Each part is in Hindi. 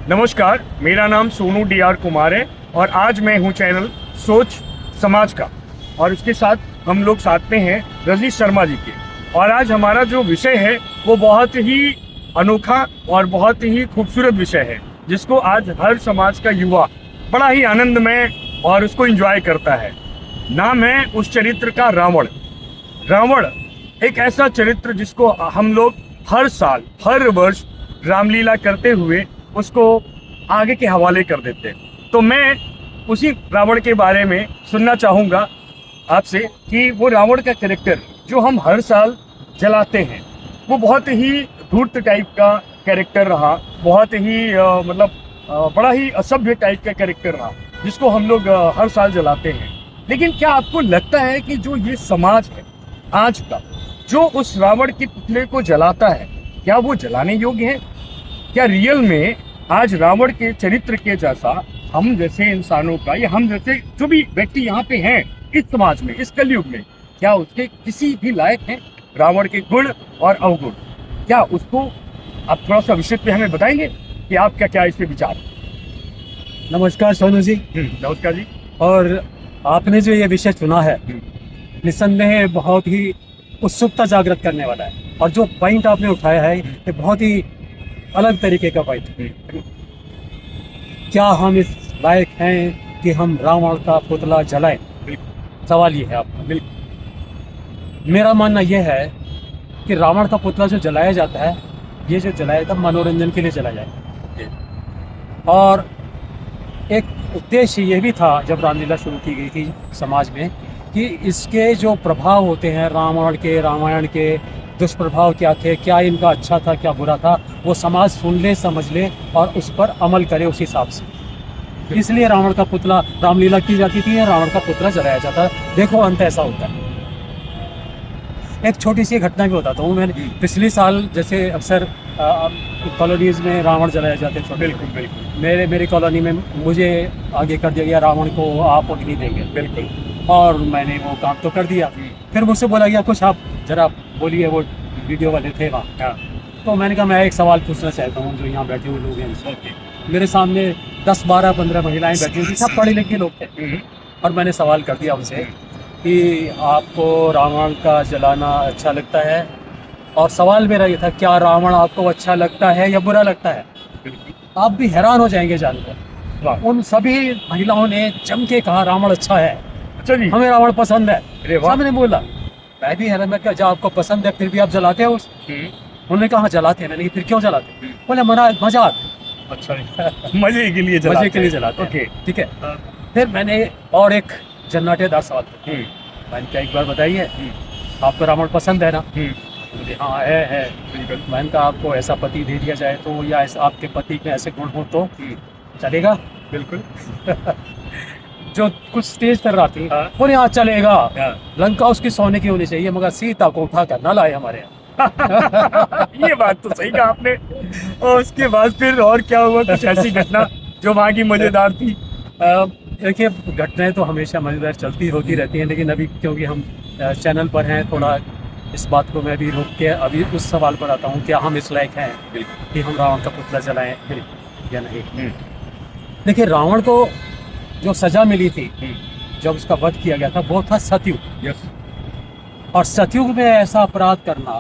नमस्कार, मेरा नाम सोनू DR कुमार है और आज मैं हूं चैनल सोच समाज का और उसके साथ हम लोग साथ में हैं रजनीश शर्मा जी के। और आज हमारा जो विषय है वो बहुत ही अनोखा और बहुत ही खूबसूरत विषय है, जिसको आज हर समाज का युवा बड़ा ही आनंदमय और उसको एंजॉय करता है। नाम है उस चरित्र का रावण। रावण एक ऐसा चरित्र जिसको हम लोग हर साल हर वर्ष रामलीला करते हुए उसको आगे के हवाले कर देते हैं। तो मैं उसी रावण के बारे में सुनना चाहूँगा आपसे कि वो रावण का कैरेक्टर जो हम हर साल जलाते हैं वो बहुत ही धूर्त टाइप का कैरेक्टर रहा, बहुत ही बड़ा ही असभ्य टाइप का कैरेक्टर रहा जिसको हम लोग हर साल जलाते हैं। लेकिन क्या आपको लगता है कि जो ये समाज है आज का, जो उस रावण के पुतले को जलाता है, क्या वो जलाने योग्य है? क्या रियल में आज रावण के चरित्र के जैसा हम जैसे इंसानों का या हम जैसे जो भी व्यक्ति यहाँ पे हैं इस समाज में, इस कलयुग में, क्या उसके किसी भी लायक हैं रावण के गुण और अवगुण? क्या उसको आप थोड़ा सा विषय पे हमें बताएंगे कि आपका क्या इस पे विचार? नमस्कार सोनू जी। नमस्कार जी। और आपने जो ये विषय चुना है निस्संदेह बहुत ही उत्सुकता जागृत करने वाला है, और जो पॉइंट आपने उठाया है ये बहुत ही अलग तरीके का पॉइंट है। क्या हम इस लायक हैं कि हम रावण का पुतला जलाएं? सवाल ये है आपका। मेरा मानना यह है कि रावण का पुतला जो जलाया जाता है, ये जो जलाया जाता है मनोरंजन के लिए जलाया जाता है। और एक उद्देश्य ये भी था जब रामलीला शुरू की गई थी समाज में कि इसके जो प्रभाव होते हैं रावण के, रामायण के दुष्प्रभाव क्या थे, क्या इनका अच्छा था क्या बुरा था, वो समाज सुन ले, समझ ले और उस पर अमल करे उस हिसाब से। इसलिए रावण का पुतला रामलीला की जाती थी या रावण का पुतला जलाया जाता। देखो अंत ऐसा होता है। एक छोटी सी घटना भी बताता हूँ। मैंने पिछले साल जैसे अक्सर कॉलोनीज में रावण जलाए जाते हैं छोटे। बिल्कुल बिल्कुल। मेरी कॉलोनी में मुझे आगे कर दिया गया, रावण को आप अग्नि देंगे। बिल्कुल। और मैंने वो काम तो कर दिया। फिर मुझसे बोला गया कुछ आप जरा बोलिए, वो वीडियो वाले थे वहाँ। तो मैंने कहा मैं एक सवाल पूछना चाहता हूँ जो यहाँ बैठे हुए लोग हैं। मेरे सामने 10, 12, 15 महिलाएं बैठी हुई थी, सब पढ़े लिखे लोग थे। और मैंने सवाल कर दिया उनसे कि आपको रावण का जलाना अच्छा लगता है? और सवाल मेरा ये था, क्या रावण आपको अच्छा लगता है या बुरा लगता है? आप भी हैरान हो जाएंगे जानकर। उन सभी महिलाओं ने जम के कहा रावण अच्छा है। अच्छा जी, हमें रावण पसंद है। अरे वाह। सबने बोला। मैं भी हैरान, मैं क्या जब आपको पसंद है फिर भी आप जलाते हो? उन्होंने कहा जलाते हैं। मैंने कहा फिर क्यों जलाते? बोले मजा आता है। अच्छा मजे के लिए मजे के लिए जलाते हैं। ओके, ठीक है। फिर मैंने और एक जन्नाटेदार सवाल किया। मैंने कहा एक बार बताइए, आपको रावण पसंद है ना? बोले हाँ है। मैंने कहा आपको ऐसा पति दे दिया जाए तो, या आपके पति में ऐसे गुण हो तो चलेगा? बिल्कुल। जो कुछ तेज कर रहा थी बोले हाँ चलेगा। लंका उसकी सोने की होनी चाहिए, मगर सीता को उठा कर ना लाए हमारे यहाँ। ये बात तो सही कहा आपने। और उसके बाद फिर और क्या हुआ? कुछ ऐसी घटना जो वहाँ की मजेदार थी? देखिए घटनाएं तो हमेशा मजेदार चलती होती रहती हैं, लेकिन अभी क्योंकि हम चैनल पर हैं, थोड़ा इस बात को मैं भी रोक के अभी उस सवाल पर आता हूँ, क्या हम इस लायक हैं कि हम रावण का पुतला जलाएं या नहीं? देखिए रावण को जो सजा मिली थी जब उसका वध किया गया था वो था सतयुग। यस। और सतयुग में ऐसा अपराध करना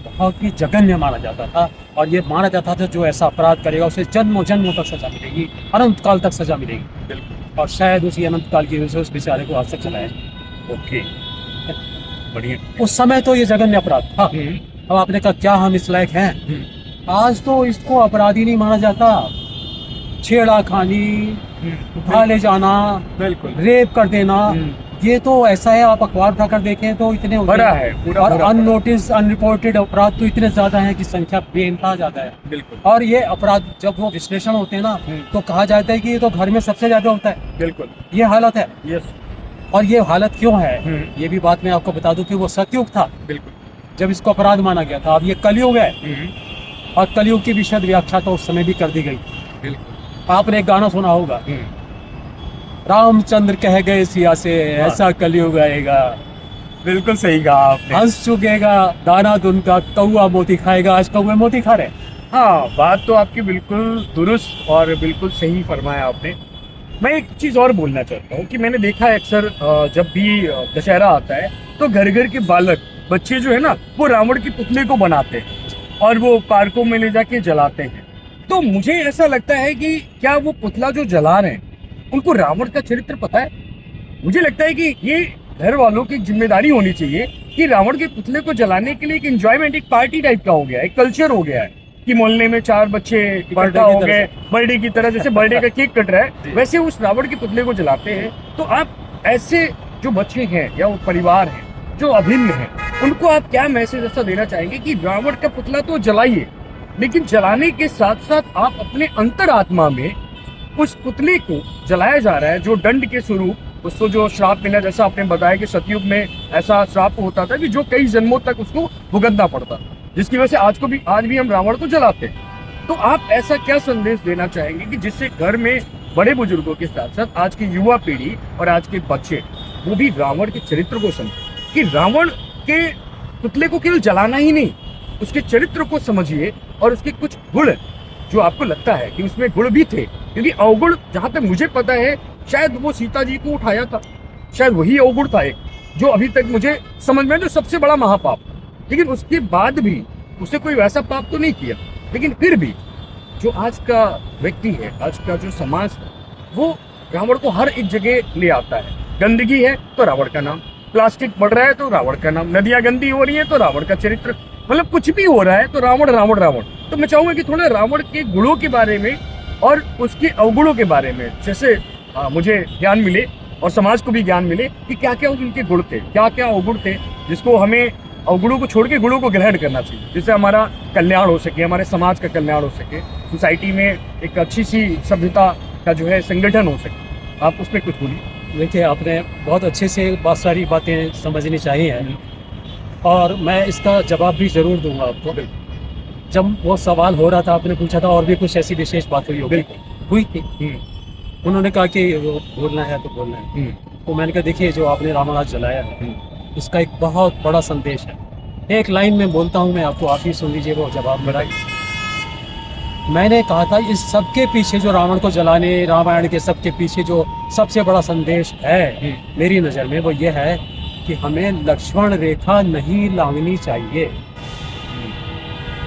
बहुत ही जघन्य माना जाता था, और ये माना जाता था जो ऐसा अपराध करेगा उसे जन्मों जन्मों तक सजा मिलेगी, अनंत काल तक सजा मिलेगी। बिल्कुल। और शायद उसी अनंत काल की वजह से उस बेचारे को आज तक चलाया। ओके, बढ़िया। उस समय तो ये जघन्य अपराध था। अब आपने कहा क्या हम इस लायक हैं? आज तो इसको अपराधी नहीं माना जाता। छेड़ाखानी, उठा ले जाना, बिल्कुल, रेप कर देना, ये तो ऐसा है। आप अखबार उठाकर देखें तो इतने बड़ा है पूरा। और अननोटिस अनरिपोर्टेड अपराध तो इतने ज्यादा हैं कि संख्या बेइंतहा ज्यादा है। बिल्कुल। और ये अपराध जब वो विश्लेषण होते हैं ना तो कहा जाता है कि ये तो घर में सबसे ज्यादा होता है। बिल्कुल, ये हालत है। यस। और ये हालत क्यों है ये भी बात मैं आपको बता दूं कि वो सतयुग था बिल्कुल, जब इसको अपराध माना गया था। अब ये कलयुग है, और कलयुग की विशद व्याख्या तो उस समय भी कर दी गई। बिल्कुल। आपने एक गाना सुना होगा, रामचंद्र कह गए सिया से ऐसा कलयुग आएगा। बिल्कुल सही कहा आपने। हंस चुकेगा दाना दुन का, कौआ मोती खाएगा। आज कौए मोती खा रहे हैं। हाँ, बात तो आपकी बिल्कुल दुरुस्त और बिल्कुल सही फरमाया आपने। मैं एक चीज़ और बोलना चाहता हूँ कि मैंने देखा है अक्सर जब भी दशहरा आता है तो घर घर के बालक बच्चे जो है ना वो रावण के पुतले को बनाते हैं और वो पार्कों में ले जाके जलाते हैं। तो मुझे ऐसा लगता है कि क्या वो पुतला जो जला रहे हैं उनको रावण का चरित्र पता है? मुझे लगता है कि ये घर वालों की जिम्मेदारी होनी चाहिए कि रावण के पुतले को जलाने के लिए एक एंजॉयमेंट, एक पार्टी टाइप का हो गया है, एक कल्चर हो गया है कि मोहल्ले में 4 बच्चे इकट्ठा हो गए, बर्थडे की तरह, जैसे बर्थडे का केक कट रहा है वैसे उस रावण के पुतले को जलाते हैं। तो आप ऐसे जो बच्चे हैं या वो परिवार हैं जो अभिन्न हैं उनको आप क्या मैसेज ऐसा देना चाहेंगे कि रावण का पुतला तो जलाइए, लेकिन जलाने के साथ साथ आप अपने अंतरात्मा में उस पुतले को जलाया जा रहा है जो दंड के स्वरूप उसको जो श्राप मिला, जैसा आपने बताया कि सतयुग में ऐसा श्राप होता था कि जो कई जन्मों तक उसको भुगतना पड़ता, जिसकी वजह से आज भी हम रावण को जलाते हैं। तो आप ऐसा क्या संदेश देना चाहेंगे कि जिससे घर में बड़े बुजुर्गों के साथ साथ आज की युवा पीढ़ी और आज के बच्चे वो भी रावण के चरित्र को समझे कि रावण के पुतले को केवल जलाना ही नहीं, उसके चरित्र को समझिए और उसके कुछ गुण जो आपको लगता है कि उसमें गुण भी थे, क्योंकि अवगुण जहां तक मुझे पता है शायद वो सीता जी को उठाया था, शायद वही अवगुण था एक जो अभी तक मुझे समझ में जो सबसे बड़ा महापाप, लेकिन उसके बाद भी उसे कोई वैसा पाप तो नहीं किया। लेकिन फिर भी जो आज का व्यक्ति है, आज का जो समाज है, वो रावण को हर एक जगह ले आता है। गंदगी है तो रावण का नाम, प्लास्टिक बढ़ रहा है तो रावण का नाम, नदियां गंदी हो रही है तो रावण का चरित्र, मतलब कुछ भी हो रहा है तो रावण रावण रावण। तो मैं चाहूंगा कि थोड़ा रावण के गुणों के बारे में और उसके अवगुणों के बारे में जैसे मुझे ज्ञान मिले और समाज को भी ज्ञान मिले कि क्या क्या उनके गुण थे, क्या क्या अवगुण थे, जिसको हमें अवगुणों को छोड़ के गुणों को ग्रहण करना चाहिए, जिससे हमारा कल्याण हो सके, हमारे समाज का कल्याण हो सके, सोसाइटी में एक अच्छी सी सभ्यता का जो है संगठन हो सके। आप उस पर कुछ बोलिए। देखिए, आपने बहुत अच्छे से बहुत सारी बातें समझनी चाहिए और मैं इसका जवाब भी ज़रूर दूंगा आपको। जब वो सवाल हो रहा था, आपने पूछा था और भी कुछ ऐसी विशेष बात हुई थी। उन्होंने कहा कि वो बोलना है तो बोलना है, तो मैंने कहा देखिए, जो आपने रावण आज जलाया है इसका एक बहुत बड़ा संदेश है। एक लाइन में बोलता हूँ मैं आपको, आप ही सुन लीजिए वो जवाब मेरा। मैंने कहा था इस सबके पीछे, जो रावण को जलाने रामायण के सबके पीछे जो सबसे बड़ा संदेश है मेरी नज़र में, वो ये है कि हमें लक्ष्मण रेखा नहीं लांघनी चाहिए।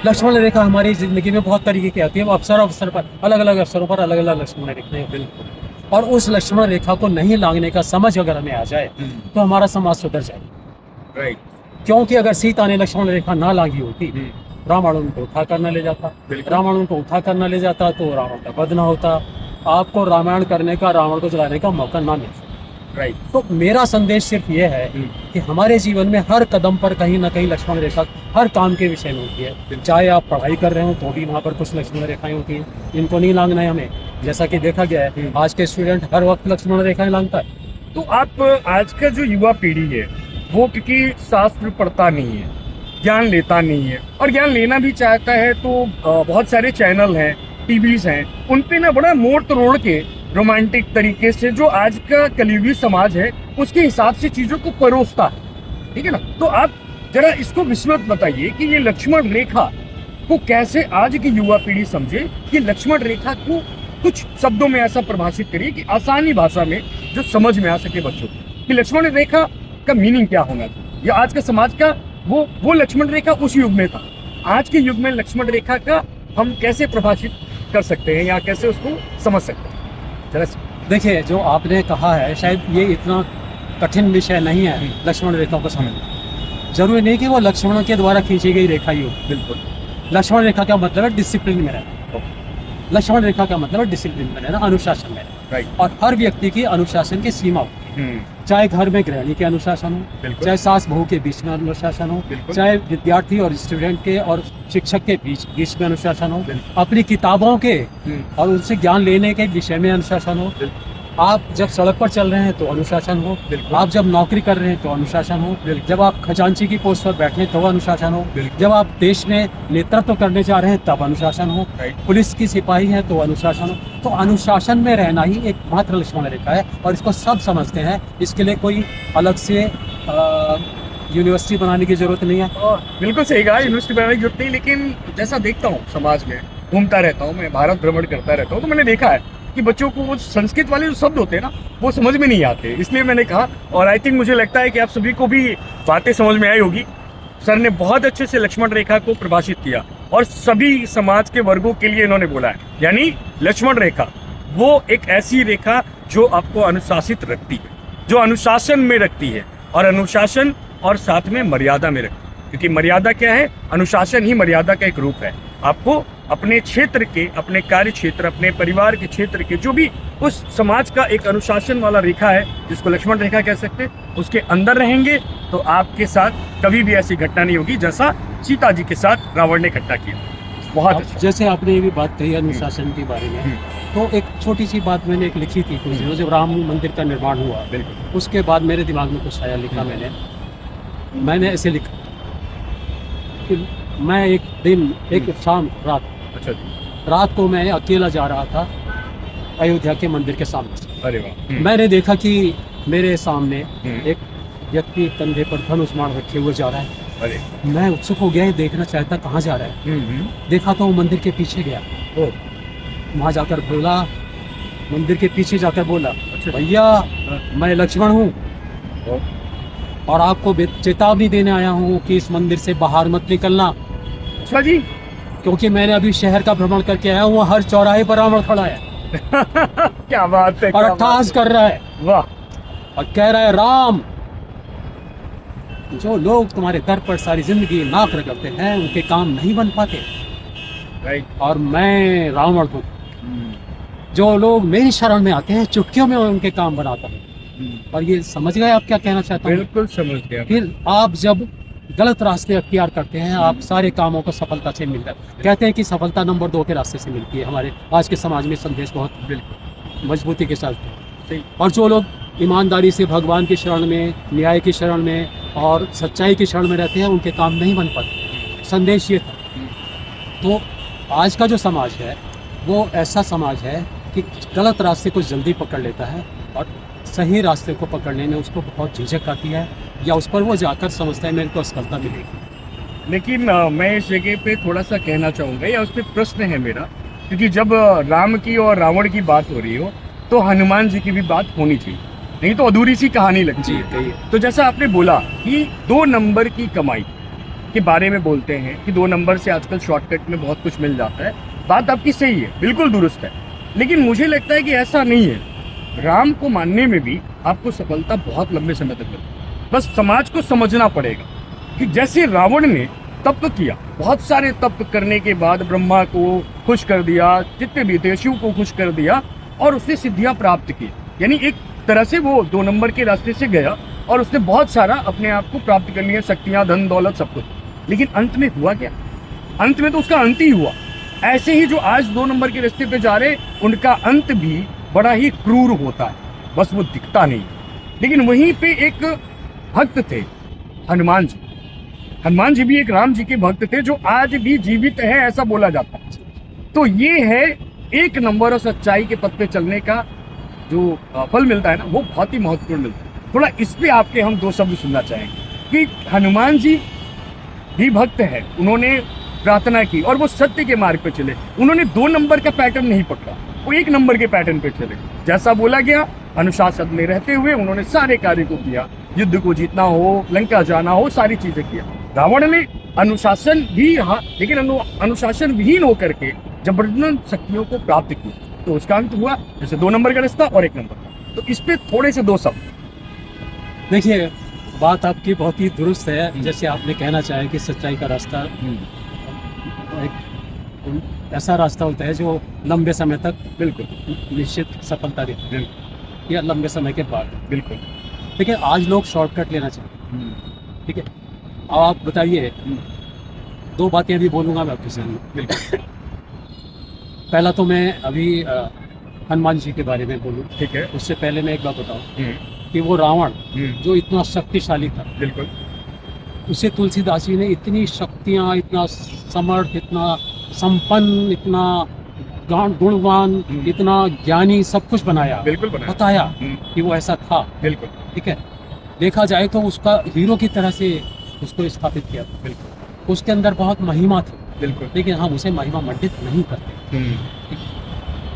लक्ष्मण रेखा हमारी ज़िंदगी में बहुत तरीके की आती है, वो अवसर पर अलग अलग अवसरों पर अलग अलग लक्ष्मण रेखाएं, बिल्कुल। और उस लक्ष्मण रेखा को नहीं लांघने का समझ अगर हमें आ जाए तो हमारा समाज सुधर जाए। राइट। क्योंकि अगर सीता ने लक्ष्मण रेखा ना लांघी होती, रावण उनको उठा कर न ले जाता, रावण उनको उठा कर न ले जाता तो रावण का वध न होता, आपको रामायण करने का, रावण को जलाने का मौका ना मिलता। राइट। तो मेरा संदेश सिर्फ ये है कि हमारे जीवन में हर कदम पर कहीं ना कहीं लक्ष्मण रेखा हर काम के विषय में होती है। चाहे आप पढ़ाई कर रहे हो तो भी वहाँ पर कुछ लक्ष्मण रेखाएं होती हैं, इनको नहीं लांघना है हमें। जैसा कि देखा गया है आज के स्टूडेंट हर वक्त लक्ष्मण रेखाएं लांघता है। तो आप आज का जो युवा पीढ़ी है वो क्योंकि शास्त्र पढ़ता नहीं है, ज्ञान लेता नहीं है, और ज्ञान लेना भी चाहता है तो बहुत सारे चैनल हैं, टीवीज हैं, उन पे ना बड़ा मोड़ तोड़ के रोमांटिक तरीके से जो आज का कलयुगी समाज है उसके हिसाब से चीजों को परोसता है, ठीक है ना। तो आप जरा इसको विस्मृत बताइए कि ये लक्ष्मण रेखा को कैसे आज की युवा पीढ़ी समझे, कि लक्ष्मण रेखा को कुछ शब्दों में ऐसा परिभाषित करिए कि आसानी भाषा में जो समझ में आ सके बच्चों को, कि लक्ष्मण रेखा का मीनिंग क्या होना चाहिए, या आज का समाज का वो लक्ष्मण रेखा उस युग में था, आज के युग में लक्ष्मण रेखा का हम कैसे प्रभाषित कर सकते हैं या कैसे उसको समझ सकते हैं। देखिए, जो आपने कहा है शायद ये इतना कठिन विषय नहीं है लक्ष्मण रेखा को समझना। जरूरी नहीं कि वो लक्ष्मण के द्वारा खींची गई रेखा ही हो। बिल्कुल। लक्ष्मण रेखा का मतलब है डिसिप्लिन में रहना। लक्ष्मण रेखा का मतलब है डिसिप्लिन में रहना, अनुशासन में रहना। राइट। और हर व्यक्ति की अनुशासन की सीमा होती है, चाहे घर में गृहिणी के अनुशासन हो, चाहे सास बहू के बीच में अनुशासन हो, चाहे विद्यार्थी और स्टूडेंट के और शिक्षक के बीच में अनुशासन हो, अपनी किताबों के और उनसे ज्ञान लेने के विषय में अनुशासन हो, आप जब सड़क पर चल रहे हैं तो अनुशासन हो, आप जब नौकरी कर रहे हैं तो अनुशासन हो, जब आप खजांची की पोस्ट पर बैठे तो अनुशासन हो, जब आप देश में नेतृत्व करने जा रहे हैं तब अनुशासन हो, पुलिस की सिपाही है तो अनुशासन हो। तो अनुशासन में रहना ही एक मात्र लक्ष्मण रेखा है और इसको सब समझते हैं। इसके लिए कोई अलग से यूनिवर्सिटी बनाने की जरूरत नहीं है। बिल्कुल सही कहा, यूनिवर्सिटी बनाने की जरूरत नहीं, लेकिन जैसा देखता हूँ समाज में, घूमता रहता हूँ मैं, भारत भ्रमण करता रहता हूँ, तो मैंने देखा है कि बच्चों को वो संस्कृत वाले जो शब्द होते हैं ना, वो समझ में नहीं आते। इसलिए मैंने कहा, और आई थिंक मुझे लगता है कि आप सभी को भी बातें समझ में आई होगी। सर ने बहुत अच्छे से लक्ष्मण रेखा को परिभाषित किया और सभी समाज के वर्गों के लिए इन्होंने बोला है। यानी लक्ष्मण रेखा वो एक ऐसी रेखा जो आपको अनुशासित रखती है, जो अनुशासन में रखती है, और अनुशासन और साथ में मर्यादा में रखती है। क्योंकि मर्यादा क्या है? अनुशासन ही मर्यादा का एक रूप है। आपको अपने क्षेत्र के, अपने कार्य क्षेत्र, अपने परिवार के क्षेत्र के, जो भी उस समाज का एक अनुशासन वाला रेखा है, जिसको लक्ष्मण रेखा कह सकते हैं, उसके अंदर रहेंगे तो आपके साथ कभी भी ऐसी घटना नहीं होगी जैसा सीता जी के साथ रावण ने घटना किया। बहुत अच्छा। जैसे आपने ये भी बात कही अनुशासन के बारे में, तो एक छोटी सी बात मैंने एक लिखी थी कुछ दिनों, जब राम मंदिर का निर्माण हुआ, बिल्कुल। उसके बाद मेरे दिमाग में कुछ आया, लिखा मैंने ऐसे लिखा कि मैं एक दिन, एक शाम रात अच्छा जी। रात को मैं अकेला जा रहा था अयोध्या के मंदिर के सामने से। अरे वाह। मैंने देखा कि मेरे सामने हम्म। एक व्यक्ति कंधे पर धनुष बाण रखे हुए जा रहा है। अरे। मैं उत्सुक हो गया, देखना चाहता कहाँ जा रहा है। देखा तो वो मंदिर के पीछे गया। ओ। वहाँ जाकर बोला, मंदिर के पीछे जाकर बोला, अच्छा। भैया मैं लक्ष्मण हूँ ओ। और आपको चेतावनी देने आया हूँ कि इस मंदिर से बाहर मत निकलना, अच्छा जी। क्योंकि मैंने अभी शहर का भ्रमण करके आया हूँ, हर चौराहे पर रावण खड़ा है क्या बात है। और अट्टहास कर रहा है वाह। और कह रहा है, राम, जो लोग तुम्हारे दर पर सारी जिंदगी नाक रगड़ते हैं उनके काम नहीं बन पाते, राइट। और मैं रावण हूँ, जो लोग मेरी शरण में आते हैं चुटकियों में उनके काम बनाता हूँ। और ये समझ गए आप क्या कहना चाहता हूँ? बिल्कुल समझ गया। फिर आप जब गलत रास्ते अख्तियार करते हैं, आप सारे कामों को सफलता से मिलता है। कहते हैं कि सफलता नंबर 2 के रास्ते से मिलती है। हमारे आज के समाज में संदेश बहुत मजबूती के साथ है। और जो लोग ईमानदारी से भगवान की शरण में, न्याय की शरण में और सच्चाई की शरण में रहते हैं, उनके काम नहीं बन पाते। संदेश ये था। तो आज का जो समाज है वो ऐसा समाज है कि गलत रास्ते को जल्दी पकड़ लेता है और सही रास्ते को पकड़ने में उसको बहुत झिझक आती है, या उस पर वो जाकर समझता है मेरे को सफलता मिलेगी। लेकिन मैं इस जगह पे थोड़ा सा कहना चाहूँगा, या उस पर प्रश्न है मेरा, क्योंकि जब राम की और रावण की बात हो रही हो तो हनुमान जी की भी बात होनी चाहिए, नहीं तो अधूरी सी कहानी लगती है। तो जैसा आपने बोला कि 2 नंबर की कमाई के बारे में बोलते हैं कि 2 नंबर से आजकल शॉर्टकट में बहुत कुछ मिल जाता है, बात आपकी सही है, बिल्कुल दुरुस्त है। लेकिन मुझे लगता है कि ऐसा नहीं है। राम को मानने में भी आपको सफलता बहुत लंबे समय तक मिलती है। बस समाज को समझना पड़ेगा कि जैसे रावण ने तप किया, बहुत सारे तप करने के बाद ब्रह्मा को खुश कर दिया, जितने भी थे शिव को खुश कर दिया, और उसने सिद्धियां प्राप्त की। यानी एक तरह से वो 2 नंबर के रास्ते से गया और उसने बहुत सारा अपने आप को प्राप्त कर लिया, शक्तियां, धन दौलत, सब कुछ। लेकिन अंत में हुआ क्या? अंत में तो उसका अंत ही हुआ। ऐसे ही जो आज 2 नंबर के रास्ते पे जा रहे, उनका अंत भी बड़ा ही क्रूर होता है, बस वो दिखता नहीं। लेकिन वहीं पे एक भक्त थे, हनुमान जी। हनुमान जी भी एक राम जी के भक्त थे जो आज भी जीवित है, ऐसा बोला जाता है। तो ये है 1 नंबर और सच्चाई के पथ पे चलने का जो फल मिलता है ना, वो बहुत ही महत्वपूर्ण मिलता है। थोड़ा इस पे आपके हम 2 शब्द सुनना चाहेंगे कि हनुमान जी भी भक्त है, उन्होंने प्रार्थना की और वो सत्य के मार्ग पे चले। उन्होंने 2 नंबर का पैटर्न नहीं पकड़ा, वो 1 नंबर के पैटर्न पे चले। जैसा बोला गया, अनुशासन में रहते हुए उन्होंने सारे कार्य को किया। युद्ध को जीतना हो, लंका जाना हो, सारी चीजें किया। रावण ने अनुशासन भी, हाँ, लेकिन अनुशासन विहीन होकर के जबरदस्त शक्तियों को प्राप्त किया, तो उसका अंत हुआ जैसे 2 नंबर का रास्ता और 1 नंबर का। तो इस पे थोड़े से 2 शब्द। देखिए, बात आपकी बहुत ही दुरुस्त है। जैसे आपने कहना चाहे कि सच्चाई का रास्ता एक ऐसा रास्ता होता है जो लंबे समय तक बिल्कुल निश्चित सफलता देता है, या लंबे समय के बाद। बिल्कुल। लेकिन आज लोग शॉर्टकट लेना चाहते हैं। ठीक है, अब आप बताइए, 2 बातें अभी बोलूँगा मैं आपके सामने। बिल्कुल। पहला तो मैं अभी हनुमान जी के बारे में बोलूँ, ठीक है। उससे पहले मैं एक बात बताऊँ कि वो रावण जो इतना शक्तिशाली था, बिल्कुल, उसे तुलसीदास जी ने इतनी शक्तियाँ, इतना समर्थ, इतना संपन्न, इतना गुणवान, इतना ज्ञानी, सब कुछ बनाया, बिल्कुल बनाया, बताया कि वो ऐसा था। बिल्कुल। ठीक है, देखा जाए तो उसका हीरो की तरह से उसको स्थापित किया। बिल्कुल उसके अंदर बहुत महिमा थी, बिल्कुल। लेकिन हम उसे महिमा मंडित नहीं करते। हम्म,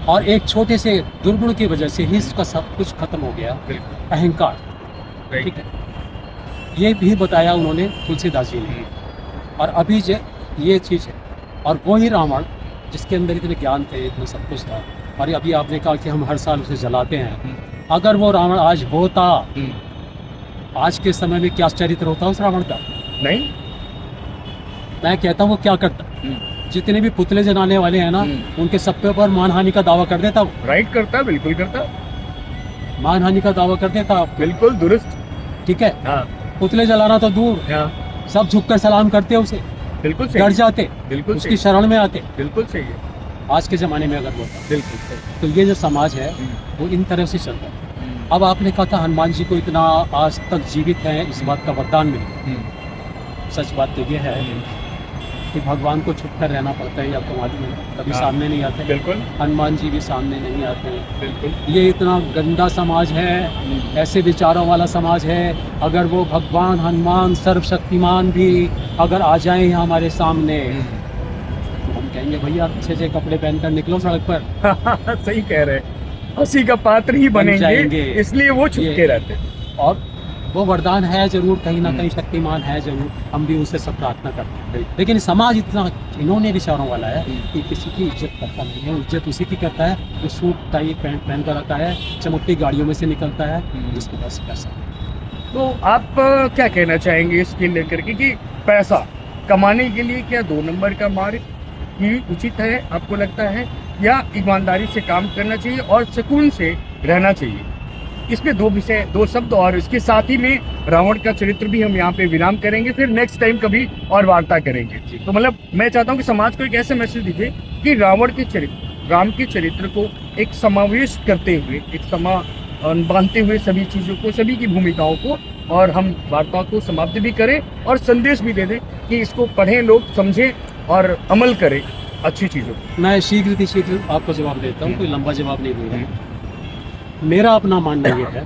और एक छोटे से दुर्गुण की वजह से ही इसका सब कुछ खत्म हो गया, बिल्कुल अहंकार। राइट। ठीक है, ये भी बताया उन्होंने तुलसीदास जी ने। और अभी ये चीज़ है, और वो ही रावण जिसके अंदर इतने ज्ञान थे, इतना सब कुछ था। और अभी आपने कहा कि हम हर साल उसे जलाते हैं। अगर वो रावण आज होता, आज के समय में क्या चरित्र होता उस रावण का? नहीं। मैं कहता हूँ वो क्या करता। जितने भी पुतले जलाने वाले हैं ना, उनके सब पे ऊपर मानहानि का दावा कर देता, राइट करता, बिल्कुल करता, मानहानि का दावा कर देता। बिल्कुल दुरुस्त। ठीक है, हाँ पुतले जलाना तो दूर, हाँ, सब झुककर सलाम करते उसे, बिल्कुल डर सही, जाते, बिल्कुल उसकी सही, शरण में आते। बिल्कुल सही है, आज के ज़माने में अगर होता बिल्कुल सही। तो ये जो समाज है वो इन तरह से चलता है। अब आपने कहा था हनुमान जी को इतना आज तक जीवित है, इस बात का वरदान मिल गया। सच बात तो ये है कि भगवान को छुप कर रहना पड़ता है, आपको मालूम है, कभी हाँ, सामने नहीं आते। बिल्कुल हनुमान जी भी सामने नहीं आते हैं। बिल्कुल। ये इतना गंदा समाज है, ऐसे विचारों वाला समाज है। अगर वो भगवान हनुमान सर्वशक्तिमान भी अगर आ जाएं हमारे सामने, तो हम कहेंगे भैया अच्छे से कपड़े पहनकर निकलो सड़क पर। सही कह रहे हैं, हंसी का पात्र ही बन बनेंगे, जाएंगे। इसलिए वो छुपके ये- रहते हैं। और वो वरदान है जरूर, कहीं ना कहीं शक्तिमान है जरूर, हम भी उससे सब प्रार्थना करते हैं। लेकिन समाज इतना इन्होंने विचारों वाला है कि किसी की इज्जत करता नहीं है। इज्जत उसी की करता है जो सूट टाई पैंट पहन कर आता है, चमकती गाड़ियों में से निकलता है, जिसके पास पैसा। तो आप क्या कहना चाहेंगे इसके लेकर के कि पैसा कमाने के लिए क्या 2 नंबर का मार्ग ही उचित है, आपको लगता है, या ईमानदारी से काम करना चाहिए और सुकून से रहना चाहिए? इसमें 2 विषय, 2 शब्द, और इसके साथ ही में रावण का चरित्र भी हम यहाँ पे विराम करेंगे, फिर नेक्स्ट टाइम कभी और वार्ता करेंगे। तो मतलब मैं चाहता हूँ कि समाज को एक ऐसे मैसेज दीजिए कि रावण के चरित्र, राम के चरित्र को एक समावेश करते हुए, एक बांधते हुए सभी चीज़ों को, सभी की भूमिकाओं को, और हम वार्ता को समाप्त भी करें और संदेश भी दे दें कि इसको पढ़ें, लोग समझें और अमल करें अच्छी चीज़ों को। मैं शीघ्र आपको जवाब देता हूँ, कोई लंबा जवाब नहीं दूंगा। मेरा अपना मानना ये है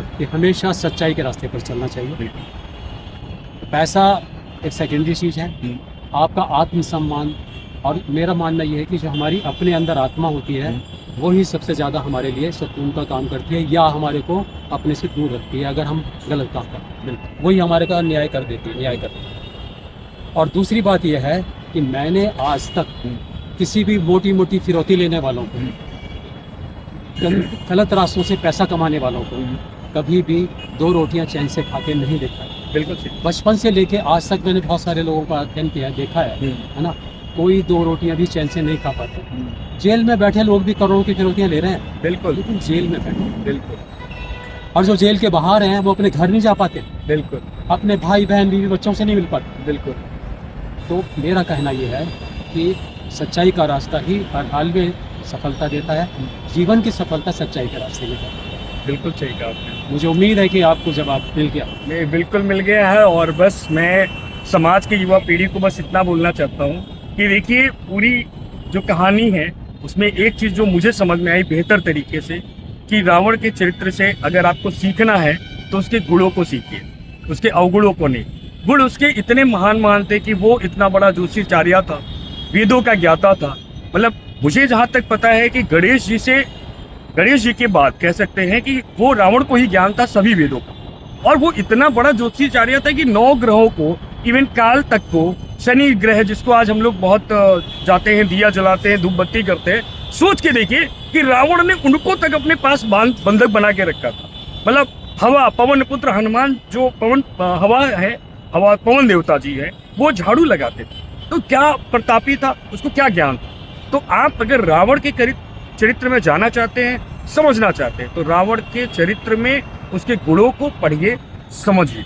कि हमेशा सच्चाई के रास्ते पर चलना चाहिए। पैसा एक सेकेंडरी चीज़ है, आपका आत्मसम्मान। और मेरा मानना ये है कि जो हमारी अपने अंदर आत्मा होती है वो ही सबसे ज़्यादा हमारे लिए सुकून का काम करती है, या हमारे को अपने से दूर रखती है अगर हम गलत काम करते हैं। वही हमारे का न्याय कर देती है, न्याय करती है। और दूसरी बात यह है कि मैंने आज तक किसी भी मोटी मोटी फिरौती लेने वालों को, गलत रास्तों से पैसा कमाने वालों को कभी भी 2 रोटियां चैन से खाते नहीं देखा है। बिल्कुल सही। बचपन से लेके आज तक मैंने बहुत सारे लोगों का अध्ययन किया है, देखा है ना, कोई 2 रोटियां भी चैन से नहीं खा पाते। जेल में बैठे लोग भी करोड़ों की फिरौतियां ले रहे हैं, बिल्कुल लेकिन जेल में बैठे। बिल्कुल और जो जेल के बाहर हैं वो अपने घर नहीं जा पाते, बिल्कुल अपने भाई बहन बीवी बच्चों से नहीं मिल पाते। बिल्कुल। तो मेरा कहना ये है कि सच्चाई का रास्ता ही हर हाल में सफलता देता है। जीवन की सफलता सच्चाई के रास्ते में है। बिल्कुल सही कहा आपने। मुझे उम्मीद है कि आपको जवाब मिल गया। मैं बिल्कुल मिल गया है, और बस मैं समाज के युवा पीढ़ी को बस इतना बोलना चाहता हूँ कि देखिए, पूरी जो कहानी है उसमें एक चीज़ जो मुझे समझ में आई बेहतर तरीके से, कि रावण के चरित्र से अगर आपको सीखना है तो उसके गुणों को सीखिए, उसके अवगुणों को नहीं। गुण उसके इतने महान थे कि वो इतना बड़ा ज्योतिषाचार्य था, वेदों का ज्ञाता था। मतलब मुझे जहाँ तक पता है कि गणेश जी के बाद कह सकते हैं कि वो रावण को ही ज्ञान था सभी वेदों का, और वो इतना बड़ा ज्योतिषाचार्य था कि 9 ग्रहों को, इवन काल तक को, शनि ग्रह जिसको आज हम लोग बहुत जाते हैं, दिया जलाते हैं, धूप बत्ती करते हैं, सोच के देखिए कि रावण ने उनको तक अपने पास बंधक बना के रखा था। मतलब हवा, पवन पुत्र हनुमान, जो पवन हवा है, हवा पवन देवता जी है, वो झाड़ू लगाते थे। तो क्या प्रतापी था, उसको क्या ज्ञान था। तो आप अगर रावण के चरित्र में जाना चाहते हैं, समझना चाहते हैं, तो रावण के चरित्र में उसके गुणों को पढ़िए, समझिए।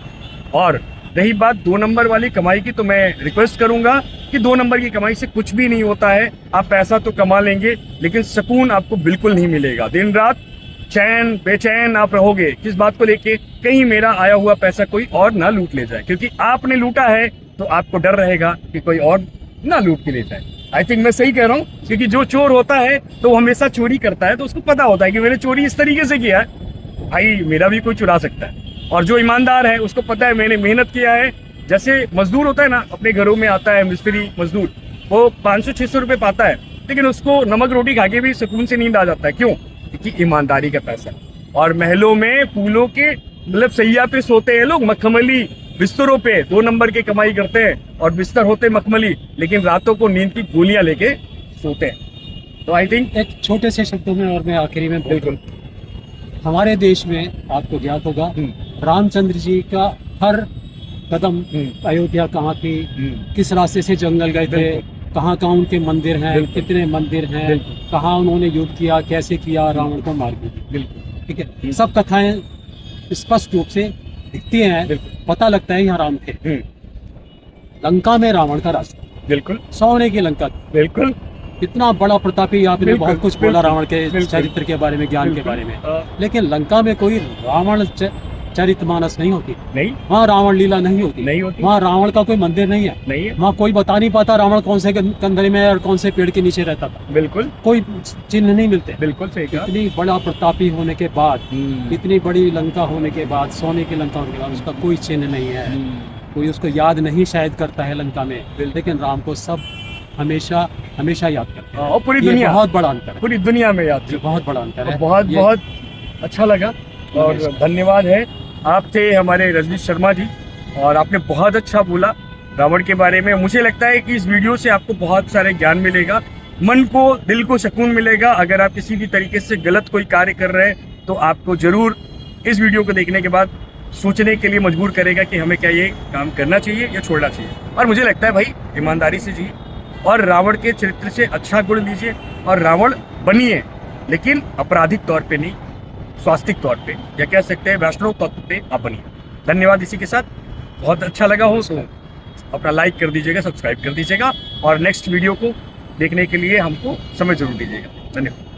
और रही बात 2 नंबर वाली कमाई की, तो मैं रिक्वेस्ट करूंगा कि 2 नंबर की कमाई से कुछ भी नहीं होता है। आप पैसा तो कमा लेंगे, लेकिन सुकून आपको बिल्कुल नहीं मिलेगा। दिन रात चैन बेचैन आप रहोगे, किस बात को लेके, कहीं मेरा आया हुआ पैसा कोई और ना लूट ले जाए, क्योंकि आपने लूटा है तो आपको डर रहेगा कि कोई और ना लूट के ले जाए। आई थिंक मैं सही कह रहा हूँ, क्योंकि जो चोर होता है तो वो हमेशा चोरी करता है, तो उसको पता होता है कि मैंने चोरी इस तरीके से किया है, भाई मेरा भी कोई चुरा सकता है। और जो ईमानदार है उसको पता है मैंने मेहनत किया है। जैसे मजदूर होता है ना, अपने घरों में आता है मिस्त्री मजदूर, वो 500-600 रुपये पाता है, लेकिन उसको नमक रोटी खा के भी सुकून से नींद आ जाता है। क्यों? क्योंकि ईमानदारी का पैसा है। और महलों में फूलों के मतलब सैया पे सोते हैं लोग, मखमली बिस्तरों पे 2 नंबर की कमाई करते हैं और बिस्तर होते मखमली, लेकिन रातों को नींद की गोलियां लेके सोते हैं। तो आई थिंक एक छोटे से शब्दों में और मैं आखिरी में बिल्कुल हमारे देश में आपको ज्ञात होगा रामचंद्र जी का हर कदम अयोध्या कहाँ थी, किस रास्ते से जंगल गए थे, कहाँ कहाँ उनके मंदिर हैं, कितने मंदिर हैं, कहाँ उन्होंने युद्ध किया, कैसे किया, रावण को मार दिया। ठीक है, सब कथाएं स्पष्ट रूप से दिखती हैं, पता लगता है यहाँ राम थे। लंका में रावण का रास्ता, बिल्कुल सोने की लंका, बिल्कुल इतना बड़ा प्रतापी, आपने बिल्कुल, बहुत कुछ बोला रावण के चरित्र के बारे में, ज्ञान के बारे में, लेकिन लंका में कोई रावण चरितमानस नहीं होती, नहीं वहाँ रावण लीला नहीं होती, नहीं होती, वहाँ रावण का कोई मंदिर नहीं है, नहीं है, वहाँ कोई बता नहीं पाता रावण कौन से कंदरे में और कौन से पेड़ के नीचे रहता था। बिल्कुल कोई चिन्ह नहीं मिलते। बिल्कुल सही कहा। इतनी बड़ा प्रतापी होने के बाद, इतनी बड़ी लंका होने के बाद, सोने की लंका होने के बाद उसका कोई चिन्ह नहीं है, कोई उसको याद नहीं शायद करता है लंका में, लेकिन राम को सब हमेशा हमेशा याद करते हैं। और पूरी ये दुनिया, बहुत बड़ा अंतर है, पूरी दुनिया में याद ये बहुत बड़ा अंतर है। बहुत ये- बहुत अच्छा लगा और धन्यवाद है। आप थे हमारे रजनीश शर्मा जी और आपने बहुत अच्छा बोला रावण के बारे में। मुझे लगता है कि इस वीडियो से आपको बहुत सारे ज्ञान मिलेगा, मन को दिल को सुकून मिलेगा। अगर आप किसी भी तरीके से गलत कोई कार्य कर रहे हैं तो आपको जरूर इस वीडियो को देखने के बाद सोचने के लिए मजबूर करेगा कि हमें क्या ये काम करना चाहिए या छोड़ना चाहिए। और मुझे लगता है भाई ईमानदारी से जिए और रावण के चरित्र से अच्छा गुण लीजिए और रावण बनिए, लेकिन आपराधिक तौर पे नहीं, स्वास्तिक तौर पे या कह सकते हैं वैष्णव तत्व पे आप बनिए। धन्यवाद। इसी के साथ बहुत अच्छा लगा हो तो अपना लाइक कर दीजिएगा, सब्सक्राइब कर दीजिएगा और नेक्स्ट वीडियो को देखने के लिए हमको समय जरूर दीजिएगा। धन्यवाद।